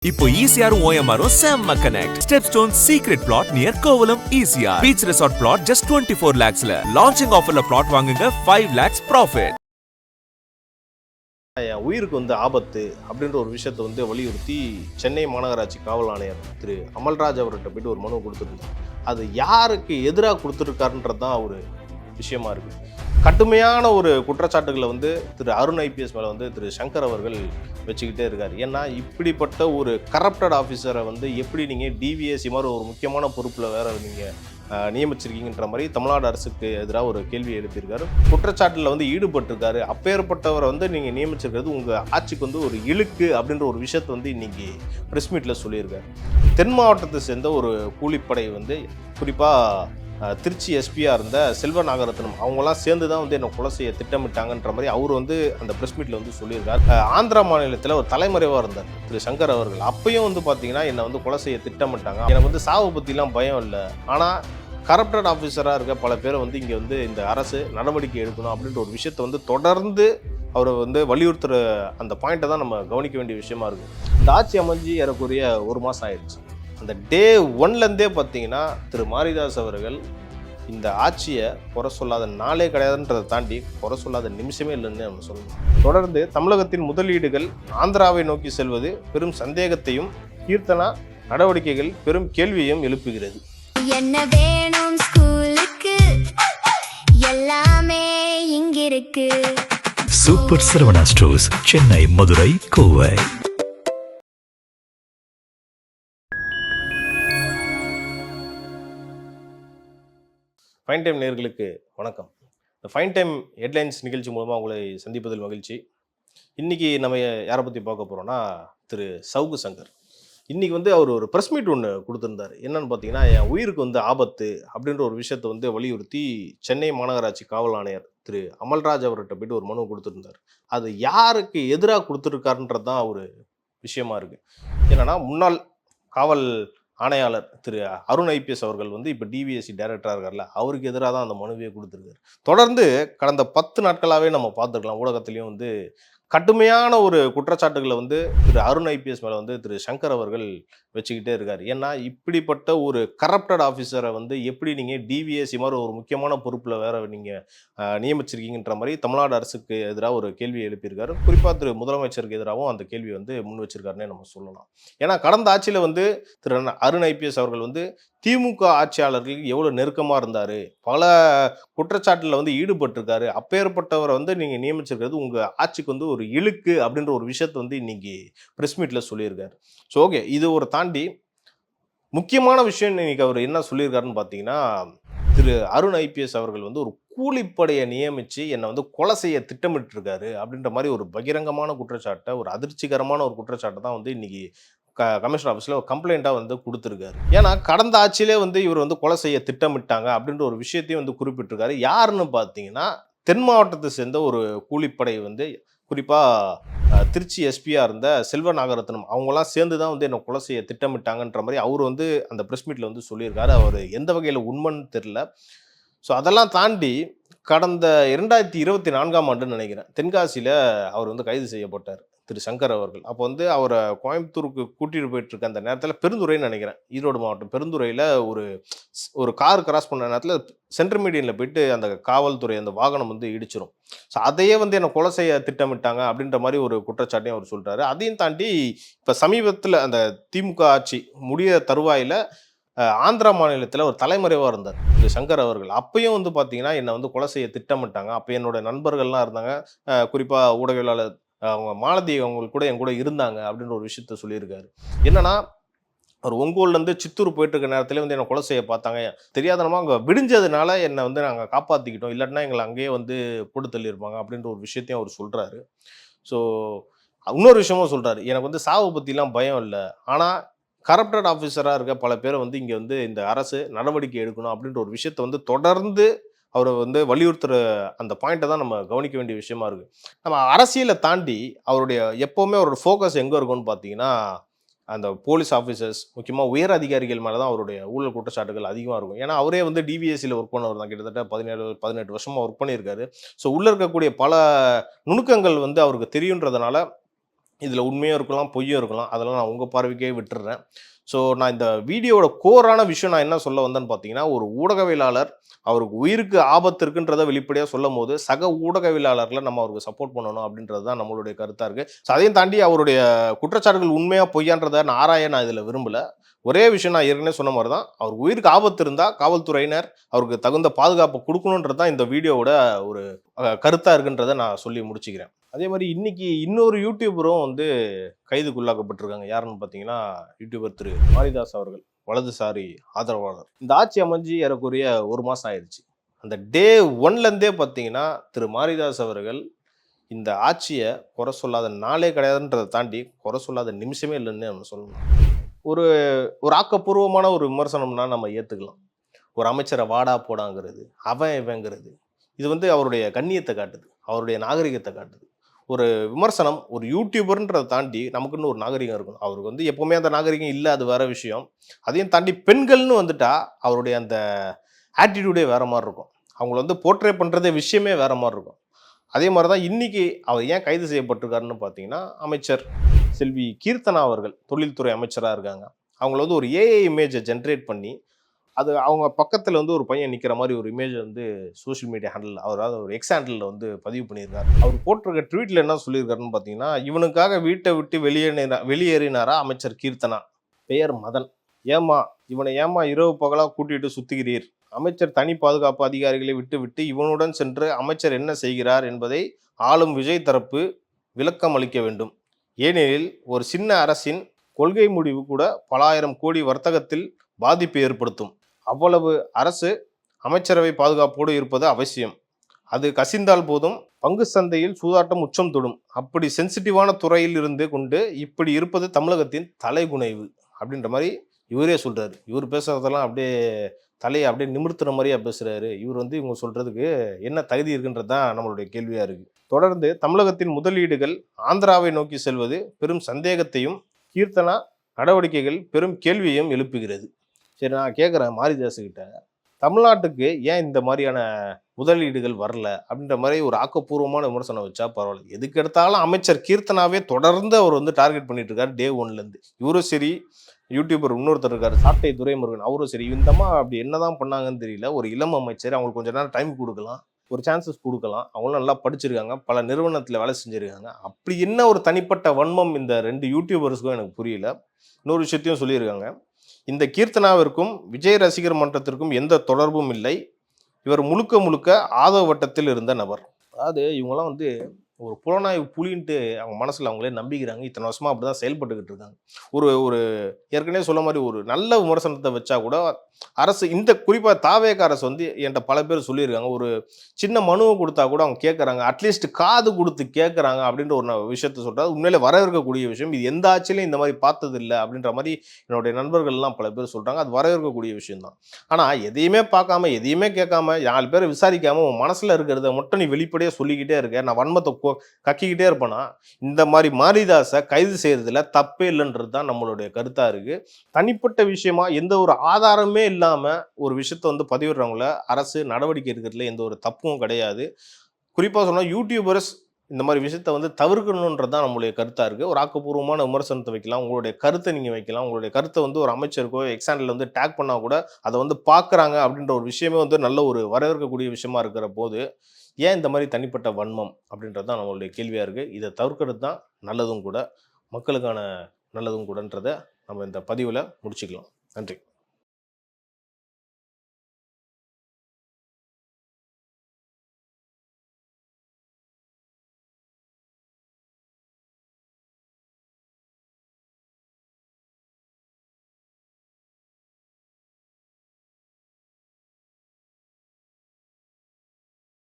இப்போ ECR OMR செம்ம connect. Stepstone secret plot near Kovalam ECR. Beach resort plot just 24 lakhsல. Launching offerல plot வாங்குங்க 5 lakhs profit. என் உயிருக்கு ஆபத்து அப்படின்ற ஒரு விஷயத்தை வலியுறுத்தி சென்னை மாநகராட்சி காவல் ஆணையர் திரு அமல்ராஜ் அவர்கிட்ட போயிட்டு ஒரு மனு கொடுத்துருந்தார். அது யாருக்கு எதிராக கொடுத்துருக்காருன்றது தான் ஒரு விஷயமா இருக்கு. கடுமையான ஒரு குற்றச்சாட்டுகளை திரு அருண் ஐபிஎஸ் மேலே திரு சங்கர் அவர்கள் வச்சுக்கிட்டே இருக்காரு. ஏன்னா இப்படிப்பட்ட ஒரு கரப்டட் ஆஃபீஸரை எப்படி நீங்கள் டிவிஎஸ்சி மாதிரி ஒரு முக்கியமான பொறுப்பில் வேற நீங்கள் நியமிச்சிருக்கீங்கன்ற மாதிரி தமிழ்நாடு அரசுக்கு எதிராக ஒரு கேள்வி எழுப்பியிருக்காரு. குற்றச்சாட்டில் ஈடுபட்டிருக்காரு. அப்பேற்பட்டவரை நீங்கள் நியமிச்சிருக்கிறது உங்கள் ஆட்சிக்கு ஒரு இழுக்கு அப்படின்ற ஒரு விஷயத்தை இன்னைக்கு ப்ரெஸ் மீட்டில் சொல்லியிருக்காரு. தென் மாவட்டத்தை சேர்ந்த ஒரு கூலிப்படை குறிப்பாக திருச்சி எஸ்பியாக இருந்த செல்வ நாகரத்னம் அவங்களாம் சேர்ந்து தான் என்னை கொலை செய்ய திட்டமிட்டாங்கன்ற மாதிரி அவர் அந்த ப்ரெஸ் மீட்டில் சொல்லியிருக்கார். ஆந்திரா மாநிலத்தில் ஒரு தலைமறைவாக இருந்தார் திரு சங்கர் அவர்கள். அப்பயும் பார்த்தீங்கன்னா என்னை கொலை செய்ய திட்டமிட்டாங்க. எனக்கு சாவு பற்றிலாம் பயம் இல்லை, ஆனால் கரப்டட் ஆஃபீஸராக இருக்க பல பேரை இங்கே இந்த அரசு நடவடிக்கை எடுக்கணும் அப்படின்ற ஒரு விஷயத்தை தொடர்ந்து அவரை வலியுறுத்துகிற அந்த பாயிண்ட்டை தான் நம்ம கவனிக்க வேண்டிய விஷயமா இருக்குது. இந்த ஆட்சி அமைஞ்சு ஏறக்குறைய ஒரு மாதம் ஆயிடுச்சு. அந்த டே ஒன்லேருந்தே பார்த்தீங்கன்னா திரு மாரிதாஸ் அவர்கள் இந்த ஆட்சியை குறை சொல்லாத நாளே கிடையாதுன்றதை தாண்டி குறை சொல்லாத நிமிஷமே இல்லைன்னு நம்ம சொல்லணும். தொடர்ந்து தமிழகத்தின் முதலீடுகள் ஆந்திராவை நோக்கி செல்வது பெரும் சந்தேகத்தையும், கீர்த்தனா நடவடிக்கைகள் பெரும் கேள்வியையும் எழுப்புகிறது. என்ன வேணும் ஸ்கூலுக்கு, எல்லாமே இங்கிருக்கு. Super Saravana stores, Chennai, Madurai, Kovai. Fine time நேயர்களுக்கு வணக்கம். இந்த ஃபைன் டைம் ஹெட்லைன்ஸ் நிகழ்ச்சி மூலமாக உங்களை சந்திப்பதில் மகிழ்ச்சி. இன்றைக்கி நம்ம யாரை பற்றி பார்க்க போகிறோன்னா திரு சவுக்கு சங்கர். இன்றைக்கி அவர் ஒரு ப்ரெஸ் மீட் ஒன்று கொடுத்துருந்தார். என்னென்னு பார்த்தீங்கன்னா, என் உயிருக்கு ஆபத்து அப்படின்ற ஒரு விஷயத்தை வலியுறுத்தி சென்னை மாநகராட்சி காவல் ஆணையர் திரு அமல்ராஜ் அவர்கிட்ட போயிட்டு ஒரு மனு கொடுத்துருந்தார். அது யாருக்கு எதிராக கொடுத்துருக்காருன்றது தான் ஒரு விஷயமா இருக்குது. என்னென்னா, முன்னாள் காவல் ஆணையாளர் திரு அருண் ஐபிஎஸ் அவர்கள் இப்போ டிவிஎஸ்சி டைரக்டராக இருக்கார்ல, அவருக்கு எதிராக தான் அந்த மனுவையை கொடுத்துருக்காரு. தொடர்ந்து கடந்த 10 நாட்களாகவே நம்ம பார்த்துருக்கலாம். ஊடகத்திலையும் கடுமையான ஒரு குற்றச்சாட்டுகளை திரு அருண் ஐபிஎஸ் மேலே திரு சங்கர் அவர்கள் வச்சுக்கிட்டே இருக்காரு. ஏன்னா இப்படிப்பட்ட ஒரு கரப்டட் ஆஃபீஸரை எப்படி நீங்கள் டிவிஎஸ்சி மாதிரி ஒரு முக்கியமான பொறுப்பில் வேற நீங்கள் நியமிச்சிருக்கீங்கன்ற மாதிரி தமிழ்நாடு அரசுக்கு எதிராக ஒரு கேள்வி எழுப்பியிருக்காரு. குறிப்பாக திரு முதலமைச்சருக்கு எதிராகவும் அந்த கேள்வி முன் வச்சிருக்காருன்னே நம்ம சொல்லலாம். ஏன்னா கடந்த ஆட்சியில் திரு அருண் ஐபிஎஸ் அவர்கள் திமுக ஆட்சியாளர்களுக்கு எவ்வளோ நெருக்கமாக இருந்தார், பல குற்றச்சாட்டில் ஈடுபட்டிருக்காரு. அப்பேற்பட்டவரை நீங்கள் நியமிச்சிருக்கிறது உங்கள் ஆட்சிக்கு ஒரு இழுக்கு அப்படின்ற ஒரு விஷயத்தை இன்னைக்கு ப்ரெஸ் மீட்டில் சொல்லியிருக்காரு. ஸோ ஓகே, இது ஒரு தாண்டி முக்கியமான விஷயம் இன்னைக்கு அவர் என்ன சொல்லியிருக்காருன்னு பார்த்தீங்கன்னா, திரு அருண் ஐபிஎஸ் அவர்கள் ஒரு கூலிப்படையை நியமித்து என்னை கொலை செய்ய திட்டமிட்டிருக்காரு அப்படின்ற மாதிரி ஒரு பகிரங்கமான குற்றச்சாட்டை, ஒரு அதிர்ச்சிகரமான ஒரு குற்றச்சாட்டை தான் இன்னைக்கு கமிஷனர் ஆஃபீஸில் ஒரு கம்ப்ளைண்ட்டாக கொடுத்துருக்காரு. ஏன்னா கடந்த ஆட்சியிலே இவர் கொலை செய்ய திட்டமிட்டாங்க அப்படின்ற ஒரு விஷயத்தையும் குறிப்பிட்டிருக்காரு. யாருன்னு பார்த்தீங்கன்னா, தென் மாவட்டத்தை சேர்ந்த ஒரு கூலிப்படை குறிப்பாக திருச்சி எஸ்பியாக இருந்த செல்வ நாகரத்னம் அவங்களாம் சேர்ந்து தான் என்னை கொலை செய்ய திட்டமிட்டாங்கன்ற மாதிரி அவர் அந்த ப்ரெஸ் மீட்டில் சொல்லியிருக்காரு. அவர் எந்த வகையில் உண்மைன்னு தெரில. ஸோ அதெல்லாம் தாண்டி கடந்த 2024ஆம் ஆண்டுன்னு நினைக்கிறேன், தென்காசியில் அவர் கைது செய்யப்பட்டார் திரு சங்கர் அவர்கள். அப்போ அவரை கோயம்புத்தூருக்கு கூட்டிகிட்டு போயிட்டுருக்க அந்த நேரத்தில் பெருந்துறைன்னு நினைக்கிறேன், ஈரோடு மாவட்டம் பெருந்துறையில் ஒரு கார் கிராஸ் பண்ண நேரத்தில் சென்ட்ரல் மீடியனில் போயிட்டு அந்த காவல்துறை அந்த வாகனம் இடிச்சிரும். ஸோ அதையே என்னை கொலை செய்ய திட்டமிட்டாங்க அப்படின்ற மாதிரி ஒரு குற்றச்சாட்டையும் அவர் சொல்கிறாரு. அதையும் தாண்டி இப்போ சமீபத்தில் அந்த திமுக ஆட்சி முடிய தருவாயில் ஆந்திரா மாநிலத்தில் ஒரு தலைமறைவாக இருந்தார் திரு சங்கர் அவர்கள். அப்பயும் பார்த்தீங்கன்னா என்னை கொலை செய்ய திட்டமிட்டாங்க. அப்போ என்னோட நண்பர்கள்லாம் இருந்தாங்க, குறிப்பாக ஊடகவியலாளர் அவங்க மாலதி அவங்களுக்கு கூட என் கூட இருந்தாங்க அப்படின்ற ஒரு விஷயத்த சொல்லியிருக்காரு. என்னன்னா, அவர் ஒங்கோல்லேருந்து சித்தூர் போயிட்டு இருக்க நேரத்தில் என்னை கொலை செய்ய பார்த்தாங்க. தெரியாதனமா அங்கே விடிஞ்சதுனால என்னை நாங்கள் காப்பாற்றிக்கிட்டோம், இல்லாட்டினா எங்களை அங்கேயே போட்டு தள்ளியிருப்பாங்க அப்படின்ற ஒரு விஷயத்தையும் அவர் சொல்கிறாரு. ஸோ இன்னொரு விஷயமும் சொல்கிறாரு, எனக்கு சாவு பற்றிலாம் பயம் இல்லை, ஆனால் கரப்டட் ஆஃபீஸராக இருக்க பல பேரை இங்கே இந்த அரசு நடவடிக்கை எடுக்கணும் அப்படின்ற ஒரு விஷயத்தை தொடர்ந்து அவரை வலியுறுத்துகிற அந்த பாயிண்ட்டை தான் நம்ம கவனிக்க வேண்டிய விஷயமா இருக்குது. நம்ம அரசியலை தாண்டி அவருடைய எப்போவுமே அவரோட ஃபோக்கஸ் எங்கே இருக்கும்னு பார்த்தீங்கன்னா, அந்த போலீஸ் ஆஃபீஸர்ஸ், முக்கியமாக உயர் அதிகாரிகள் மேலே தான் அவருடைய ஊழல் குற்றச்சாட்டுகள் அதிகமாக இருக்கும். ஏன்னா அவரே டிவிஎஸ்சியில் ஒர்க் பண்ணவர் தான், கிட்டத்தட்ட 17-18 வருஷமாக ஒர்க் பண்ணியிருக்காரு. ஸோ உள்ளே இருக்கக்கூடிய பல நுணுக்கங்கள் அவருக்கு தெரியுன்றதுனால இதில் உண்மையும் இருக்கலாம், பொய்யும் இருக்கலாம். அதெல்லாம் நான் உங்கள் பார்வைக்கே விட்டுடுறேன். ஸோ நான் இந்த வீடியோவோட கோரான விஷயம் நான் என்ன சொல்ல வந்தேன்னு பார்த்தீங்கன்னா, ஒரு ஊடகவியலாளர் அவருக்கு உயிருக்கு ஆபத்து இருக்குன்றத வெளிப்படையாக சொல்லும்போது, சக ஊடகவியலாளர்களை நம்ம அவருக்கு சப்போர்ட் பண்ணணும் அப்படின்றது தான் நம்மளுடைய கருத்தாக இருக்குது. ஸோ அதையும் தாண்டி அவருடைய குற்றச்சாட்டுகள் உண்மையா பொய்யான்றதை நான் ஆராய நான் இதில் விரும்பலை. ஒரே விஷயம் நான் ஏற்கனவே சொன்ன மாதிரி தான், அவருக்கு உயிருக்கு ஆபத்து இருந்தால் காவல்துறையினர் அவருக்கு தகுந்த பாதுகாப்பு கொடுக்கணுன்றது தான் இந்த வீடியோவோட ஒரு கருத்தாக இருக்குன்றதை நான் சொல்லி முடிச்சுக்கிறேன். அதே மாதிரி இன்னைக்கு இன்னொரு யூடியூபரும் வந்து கைதுக்குள்ளாக்கப்பட்டிருக்காங்க. யாருன்னு பார்த்தீங்கன்னா, யூடியூபர் திரு மாரிதாஸ் அவர்கள், வலதுசாரி ஆதரவாளர். இந்த ஆட்சி அமைஞ்சு ஏறக்குறைய 1 மாதம் ஆயிடுச்சு. அந்த டே 1லேருந்தே பார்த்தீங்கன்னா, திரு மாரிதாஸ் அவர்கள் இந்த ஆட்சியை குறை சொல்லாத நாளே கிடையாதுன்றதை தாண்டி குறை சொல்லாத நிமிஷமே இல்லைன்னு நம்ம சொல்லணும். ஒரு ஒரு ஆக்கப்பூர்வமான ஒரு விமர்சனம்னா நம்ம ஏற்றுக்கலாம். ஒரு அமைச்சரை வாடா போடாங்கிறது, அவன் இவங்கிறது, இது வந்து அவருடைய கண்ணியத்தை காட்டுது, அவருடைய நாகரிகத்தை காட்டுது. ஒரு விமர்சனம் ஒரு யூடியூபர்ன்றதை தாண்டி நமக்குன்னு ஒரு நாகரிகம் இருக்கணும். அவருக்கு வந்து எப்பவுமே அந்த நாகரிகம் இல்லை, அது வேற விஷயம். அதையும் தாண்டி பெண்கள்னு வந்துட்டா அவருடைய அந்த ஆட்டிடியூடே வேற மாதிரி இருக்கும். அவங்கள வந்து போர்ட்ரே பண்ணுறதே விஷயமே வேற மாதிரி இருக்கும். அதே மாதிரி தான் இன்னைக்கு அவர் ஏன் கைது செய்யப்பட்டிருக்காருன்னு பார்த்தீங்கன்னா, அமைச்சர் செல்வி கீர்த்தனா அவர்கள் தொழில்துறை அமைச்சராக இருக்காங்க. அவங்கள வந்து ஒரு ஏஐ இமேஜை ஜென்ரேட் பண்ணி, அது அவங்க பக்கத்தில் வந்து ஒரு பையன் நிற்கிற மாதிரி ஒரு இமேஜ் வந்து சோஷியல் மீடியா ஹேண்டில், அதாவது ஒரு எக்ஸ் ஹேண்டில் வந்து பதிவு பண்ணியிருக்காரு. அவர் போட்டிருக்க ட்வீட்டில் என்ன சொல்லியிருக்காருன்னு பார்த்தீங்கன்னா, இவனுக்காக வீட்டை விட்டு வெளியேறினாரா அமைச்சர் கீர்த்தனா, பெயர் மதன். ஏமா இவனை ஏமா இரவு பகலாக கூட்டிட்டு சுத்துகிறீர்? அமைச்சர் தனி பாதுகாப்பு அதிகாரிகளை விட்டுவிட்டு இவனுடன் சென்று அமைச்சர் என்ன செய்கிறார் என்பதை ஆளும் விஜய் தரப்பு விளக்கம் அளிக்க வேண்டும். ஏனெனில் ஒரு சின்ன அரசின் கொள்கை முடிவு கூட பல ஆயிரம் கோடி வர்த்தகத்தில் பாதிப்பை ஏற்படுத்தும். அவ்வளவு அரசு அமைச்சரவை பாதுகாப்போடு இருப்பது அவசியம். அது கசிந்தால் போதும் பங்கு சந்தையில் சூதாட்டம் உச்சம் தொடும். அப்படி சென்சிட்டிவான துறையில் இருந்து கொண்டு இப்படி இருப்பது தமிழகத்தின் தலைகுனைவு அப்படின்ற மாதிரி இவரே சொல்றாரு. இவர் பேசுறதெல்லாம் அப்படியே தலையை அப்படியே நிமிர்த்துற மாதிரியா பேசுறாரு. இவர் வந்து இவங்க சொல்றதுக்கு என்ன தகுதி இருக்குன்றது தான் நம்மளுடைய கேள்வியா இருக்கு. தொடர்ந்து தமிழகத்தின் முதலீடுகள் ஆந்திராவை நோக்கி செல்வது பெரும் சந்தேகத்தையும், கீர்த்தனா நடவடிக்கைகள் பெரும் கேள்வியையும் எழுப்புகிறது. சரி, நான் கேட்குறேன் மாரிதாஸுக்கிட்ட, தமிழ்நாட்டுக்கு ஏன் இந்த மாதிரியான முதலீடுகள் வரல அப்படின்ற மாதிரி ஒரு ஆக்கப்பூர்வமான விமர்சனம் வச்சா பரவாயில்ல. எதுக்கு எடுத்தாலும் அமைச்சர் கீர்த்தனாவே தொடர்ந்து அவர் வந்து டார்கெட் பண்ணிட்டு இருக்காரு டே 1லேருந்து. இவரும் சரி, யூடியூபர் இன்னொருத்தர் இருக்காரு சாட்டை துரைமுருகன், அவரும் சரி. இந்தமா அப்படி என்னதான் பண்ணாங்கன்னு தெரியல. ஒரு இளம் அமைச்சர், அவங்களுக்கு கொஞ்ச நேரம் டைம் கொடுக்கலாம், ஒரு சான்சஸ் கொடுக்கலாம். அவங்களும் நல்லா படிச்சிருக்காங்க, பல நிறுவனத்தில் வேலை செஞ்சுருக்காங்க. அப்படி என்ன ஒரு தனிப்பட்ட வன்மம் இந்த 2 யூடியூபர்ஸுக்கும் எனக்கு புரியல. இன்னொரு விஷயத்தையும் சொல்லியிருக்காங்க, இந்த கீர்த்தனாவிற்கும் விஜய் ரசிகர் மன்றத்திற்கும் எந்த தொடர்பும் இல்லை. இவர் முழுக்க முழுக்க ஆதவ வட்டத்தில் இருந்த நபர். அதாவது இவங்கெல்லாம் வந்து ஒரு புலனாய்வு புலின்ட்டு அவங்க மனசில் அவங்களே நம்பிக்கிறாங்க. இத்தனை வருஷமாக அப்படி தான் செயல்பட்டுக்கிட்டு இருக்காங்க. ஒரு ஒரு ஏற்கனவே சொல்ல மாதிரி ஒரு நல்ல விமர்சனத்தை வச்சா கூட அரசு, இந்த குறிப்பாக தாவேக அரசு வந்து என்கிட்ட பல பேர் சொல்லியிருக்காங்க, ஒரு சின்ன மனுவை கொடுத்தா கூட அவங்க கேட்குறாங்க, அட்லீஸ்ட் காது கொடுத்து கேட்குறாங்க அப்படின்ற ஒரு விஷயத்த சொல்கிறாங்க. உண்மையிலே வரவேற்கக்கூடிய விஷயம். இது எந்த ஆட்சியிலையும் இந்த மாதிரி பார்த்ததில்லை அப்படின்ற மாதிரி என்னுடைய நண்பர்கள்லாம் பல பேர் சொல்கிறாங்க. அது வரவேற்கக்கூடிய விஷயம்தான். ஆனால் எதையுமே பார்க்காம, எதையுமே கேட்காம, 4 பேரை விசாரிக்காமல் உன் மனசில் இருக்கிறத மட்டும் நீ வெளிப்படையாக சொல்லிக்கிட்டே இருக்க, நான் வன்மத்தை கக்கிக்கிட்டே இருப்பேனா, இந்த மாதிரி மாரிதாஸை கைது செய்யறதுல தப்பே இல்லைன்றது தான் நம்மளுடைய கருத்தா இருக்கு. தனிப்பட்ட விஷயமா எந்த ஒரு ஆதாரமே இல்லாம ஒரு விஷயத்த வந்து பதிவிடுறவங்கள அரசு நடவடிக்கை எடுக்கிறதுல எந்த ஒரு தப்பும் கிடையாது. குறிப்பா சொன்னா யூடியூபர்ஸ் இந்த மாதிரி விஷயத்த வந்து தவிர்க்கணுன்றது தான் நம்மளுடைய கருத்தா இருக்கு. ஒரு ஆக்கப்பூர்வமான விமர்சனத்தை வைக்கலாம், உங்களுடைய கருத்தை நீங்க வைக்கலாம். உங்களுடைய கருத்தை வந்து ஒரு அமைச்சருக்கோ எக்ஸாண்டில் வந்து டேக் பண்ணா கூட அதை வந்து பார்க்குறாங்க அப்படின்ற ஒரு விஷயமே வந்து நல்ல ஒரு வரவேற்கக்கூடிய விஷயமா இருக்கிற போது, ஏன் இந்த மாதிரி தனிப்பட்ட வன்மம் அப்படின்றது தான் நம்மளுடைய கேள்வியாக இருக்குது. இதை தவிர்க்கிறது தான் நல்லதும் கூட, மக்களுக்கான நல்லதும் கூடன்றதை நம்ம இந்த பதிவில் முடிச்சுக்கலாம். நன்றி.